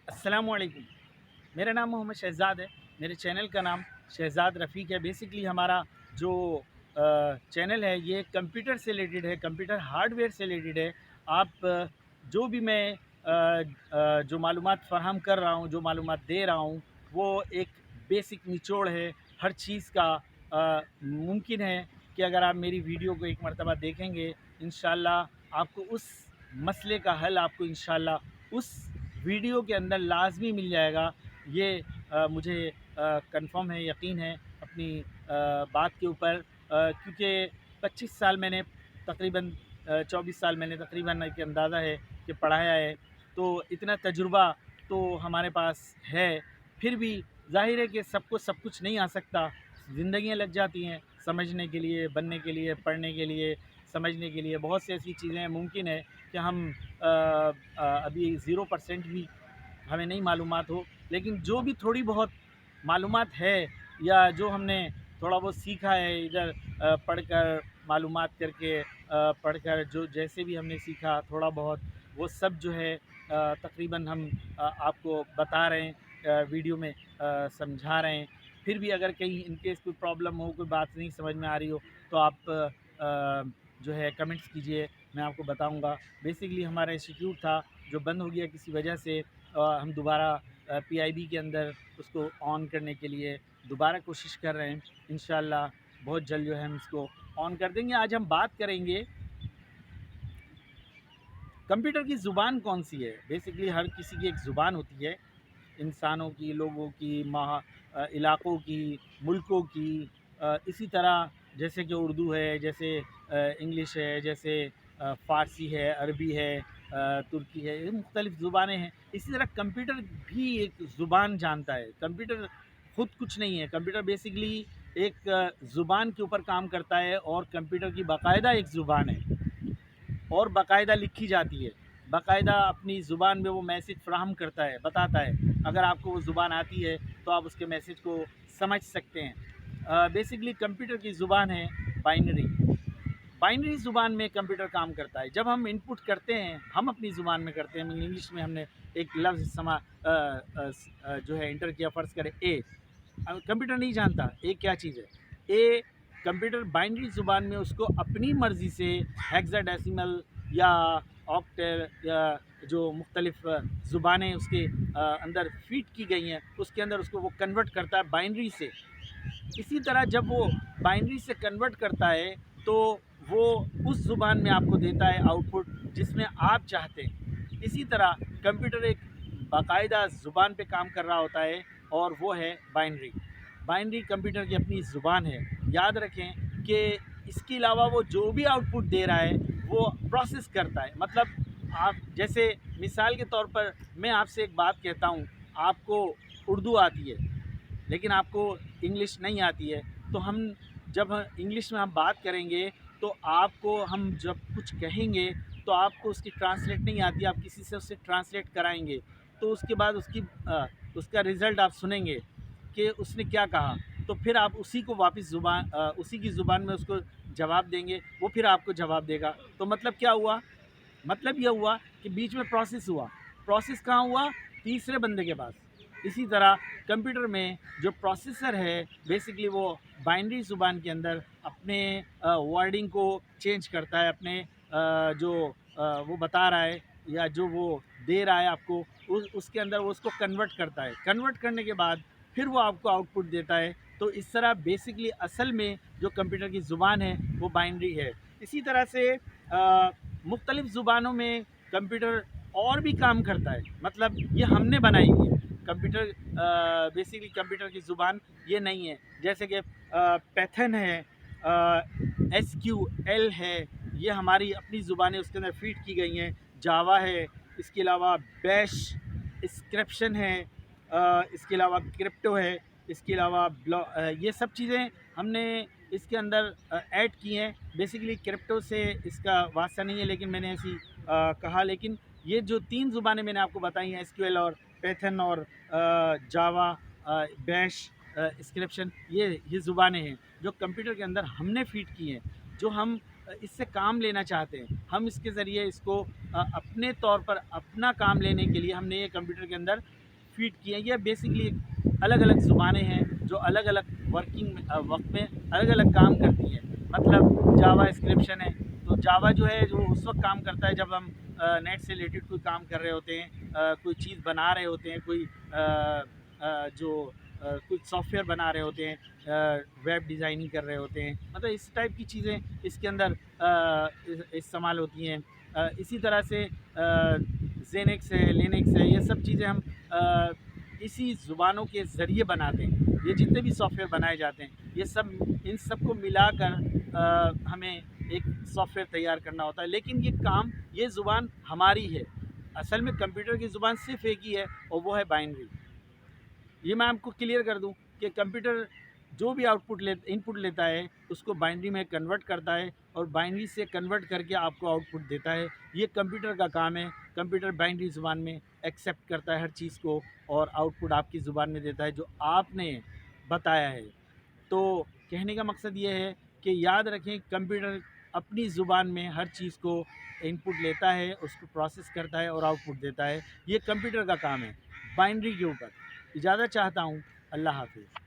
अस्सलामुअलैकुम। मेरा नाम मोहम्मद शहज़ाद है। मेरे चैनल का नाम शहज़ाद रफ़ीक है। बेसिकली हमारा जो चैनल है ये कंप्यूटर से रिलेटेड है, कंप्यूटर हार्डवेयर से रिलेटेड है। आप जो भी मैं जो मालूमात फ़राहम कर रहा हूँ, जो मालूमात दे रहा हूँ, वो एक बेसिक निचोड़ है हर चीज़ का। मुमकिन है कि अगर आप मेरी वीडियो को एक मरतबा देखेंगे, इंशाअल्लाह आपको उस मसले का हल आपको इंशाअल्लाह उस वीडियो के अंदर लाजमी मिल जाएगा। ये मुझे कंफर्म है, यकीन है अपनी बात के ऊपर, क्योंकि 25 साल मैंने तकरीबन 24 साल मैंने तकरीबन एक अंदाज़ा है कि पढ़ाया है, तो इतना तजुर्बा तो हमारे पास है। फिर भी ज़ाहिर है कि सबको सब कुछ नहीं आ सकता। ज़िंदगियाँ लग जाती हैं समझने के लिए, बनने के लिए, पढ़ने के लिए, समझने के लिए। बहुत सी ऐसी चीज़ें मुमकिन है कि हम अभी 0% भी हमें नहीं मालूमात हो, लेकिन जो भी थोड़ी बहुत मालूमात है या जो हमने थोड़ा बहुत सीखा है इधर पढ़कर, मालूमात करके, पढ़कर, जो जैसे भी हमने सीखा थोड़ा बहुत, वो सब जो है तकरीबन हम आपको बता रहे हैं, वीडियो में समझा रहे हैं। फिर भी अगर कहीं इन केस कोई प्रॉब्लम हो, कोई बात नहीं समझ में आ रही हो, तो आप जो है कमेंट्स कीजिए, मैं आपको बताऊंगा। बेसिकली हमारा इंस्टीट्यूट था जो बंद हो गया किसी वजह से, हम दोबारा पीआईबी के अंदर उसको ऑन करने के लिए दोबारा कोशिश कर रहे हैं। इंशाल्लाह बहुत जल्द जो है हम इसको ऑन कर देंगे। आज हम बात करेंगे कंप्यूटर की ज़ुबान कौन सी है। बेसिकली हर किसी की एक ज़ुबान होती है, इंसानों की, लोगों की, इलाक़ों की, मुल्कों की। इसी तरह जैसे कि उर्दू है, जैसे इंग्लिश है, जैसे फ़ारसी है, अरबी है, तुर्की है, ये मुख्तलिफ़ ज़ुबानें हैं। इसी तरह कंप्यूटर भी एक ज़ुबान जानता है। कंप्यूटर ख़ुद कुछ नहीं है। कंप्यूटर बेसिकली एक ज़ुबान के ऊपर काम करता है, और कंप्यूटर की बाकायदा एक ज़ुबान है और बाकायदा लिखी जाती है। बाकायदा अपनी ज़ुबान में वो मैसेज फ़राहम करता है, बताता है। अगर आपको वो ज़ुबान आती है तो आप उसके मैसेज को समझ सकते हैं। बेसिकली कंप्यूटर की ज़ुबान है बाइनरी। बाइनरी ज़ुबान में कंप्यूटर काम करता है। जब हम इनपुट करते हैं, हम अपनी ज़ुबान में करते हैं। इंग्लिश में हमने एक लफ्ज़ जो है इंटर किया, फ़र्ज़ करें ए। कंप्यूटर नहीं जानता ए क्या चीज़ है। ए कंप्यूटर बाइनरी ज़ुबान में उसको अपनी मर्ज़ी से हेक्साडेसिमल या ऑक्टल या जो मुख्तलिफ़ ज़ुबानें उसके अंदर फ़ीड की गई हैं, उसके अंदर उसको वो कन्वर्ट करता है बाइनरी से। इसी तरह जब वो बाइनरी से कन्वर्ट करता है तो वो उस ज़ुबान में आपको देता है आउटपुट जिसमें आप चाहते हैं। इसी तरह कंप्यूटर एक बाकायदा ज़ुबान पे काम कर रहा होता है, और वो है बाइनरी। बाइनरी कंप्यूटर की अपनी ज़ुबान है। याद रखें कि इसके अलावा वो जो भी आउटपुट दे रहा है वो प्रोसेस करता है। मतलब आप जैसे मिसाल के तौर पर मैं आपसे एक बात कहता हूँ, आपको उर्दू आती है लेकिन आपको इंग्लिश नहीं आती है, तो हम जब इंग्लिश में हम बात करेंगे तो आपको हम जब कुछ कहेंगे तो आपको उसकी ट्रांसलेट नहीं आती, आप किसी से उससे ट्रांसलेट कराएंगे, तो उसके बाद उसका रिज़ल्ट आप सुनेंगे कि उसने क्या कहा, तो फिर आप उसी को वापस उसी की ज़ुबान में उसको जवाब देंगे, वो फिर आपको जवाब देगा। तो मतलब क्या हुआ? मतलब यह हुआ कि बीच में प्रोसेस हुआ। प्रोसेस कहाँ हुआ? तीसरे बंदे के पास। इसी तरह कंप्यूटर में जो प्रोसेसर है बेसिकली वो बाइनरी ज़ुबान के अंदर अपने वर्डिंग को चेंज करता है, अपने जो वो बता रहा है या जो वो दे रहा है आपको, उसके अंदर वो उसको कन्वर्ट करता है। कन्वर्ट करने के बाद फिर वो आपको आउटपुट देता है। तो इस तरह बेसिकली असल में जो कंप्यूटर की ज़ुबान है वो बाइनरी है। इसी तरह से मुख्तलिफ़ ज़ुबानों में कंप्यूटर और भी काम करता है। मतलब ये हमने बनाई हुई है कंप्यूटर। बेसिकली कंप्यूटर की ज़ुबान ये नहीं है। जैसे कि पैथन है, SQL है, ये हमारी अपनी ज़ुबानें उसके अंदर फ़ीड की गई हैं। जावा है, इसके अलावा बैश स्क्रिप्शन है, इसके अलावा क्रिप्टो है, इसके अलावा ये सब चीज़ें हमने इसके अंदर ऐड की हैं। बेसिकली क्रिप्टो से इसका वास्ता नहीं है, लेकिन मैंने ऐसी कहा। लेकिन ये जो 3 ज़ुबानें मैंने आपको बताई हैं, SQL और पैथन और जावा, बैश, स्क्रिप्शन, ये ज़ुबानें हैं जो कंप्यूटर के अंदर हमने फ़ीड की हैं। जो हम اس سے کام لینا چاہتے ہیں، ہم اس کے ذریعے اس کو اپنے طور پر اپنا کام لینے کے لیے ہم نے یہ کمپیوٹر کے اندر فیڈ کیے ہیں۔ یہ بیسکلی الگ الگ زبانیں ہیں جو الگ الگ ورکنگ وقت میں الگ الگ کام کرتی ہیں۔ مطلب جاوا اسکرپشن ہے، تو جاوا جو ہے جو اس وقت کام کرتا ہے جب ہم نیٹ سے ریلیٹڈ کوئی کام کر رہے ہوتے ہیں، کوئی چیز بنا رہے ہوتے ہیں، کوئی جو کچھ سافٹ ویئر بنا رہے ہوتے ہیں، ویب ڈیزائننگ کر رہے ہوتے ہیں، مطلب اس ٹائپ کی چیزیں اس کے اندر استعمال ہوتی ہیں۔ اسی طرح سے زینکس ہے، لینکس ہے، یہ سب چیزیں ہم اسی زبانوں کے ذریعے بناتے ہیں۔ یہ جتنے بھی سافٹ ویئر بنائے جاتے ہیں یہ سب ان سب کو ملا کر ہمیں ایک سافٹ ویئر تیار کرنا ہوتا ہے، لیکن یہ کام یہ زبان ہماری ہے۔ اصل میں کمپیوٹر کی زبان صرف ایک ہی ہے اور وہ ہے بائنری۔ یہ میں آپ کو کلیئر کر دوں کہ کمپیوٹر جو بھی ان پٹ لیتا ہے اس کو بائنری میں کنورٹ کرتا ہے اور بائنری سے کنورٹ کر کے آپ کو آؤٹ پٹ دیتا ہے۔ یہ کمپیوٹر کا کام ہے۔ کمپیوٹر بائنری زبان میں ایکسیپٹ کرتا ہے ہر چیز کو اور آؤٹ پٹ آپ کی زبان میں دیتا ہے جو آپ نے بتایا ہے۔ تو کہنے کا مقصد یہ ہے کہ یاد رکھیں کمپیوٹر اپنی زبان میں ہر چیز کو ان پٹ لیتا ہے، اس کو پروسیس کرتا ہے اور آؤٹ پٹ دیتا ہے۔ یہ کمپیوٹر کا کام ہے بائنری کے اوپر۔ اجازت چاہتا ہوں، اللہ حافظ۔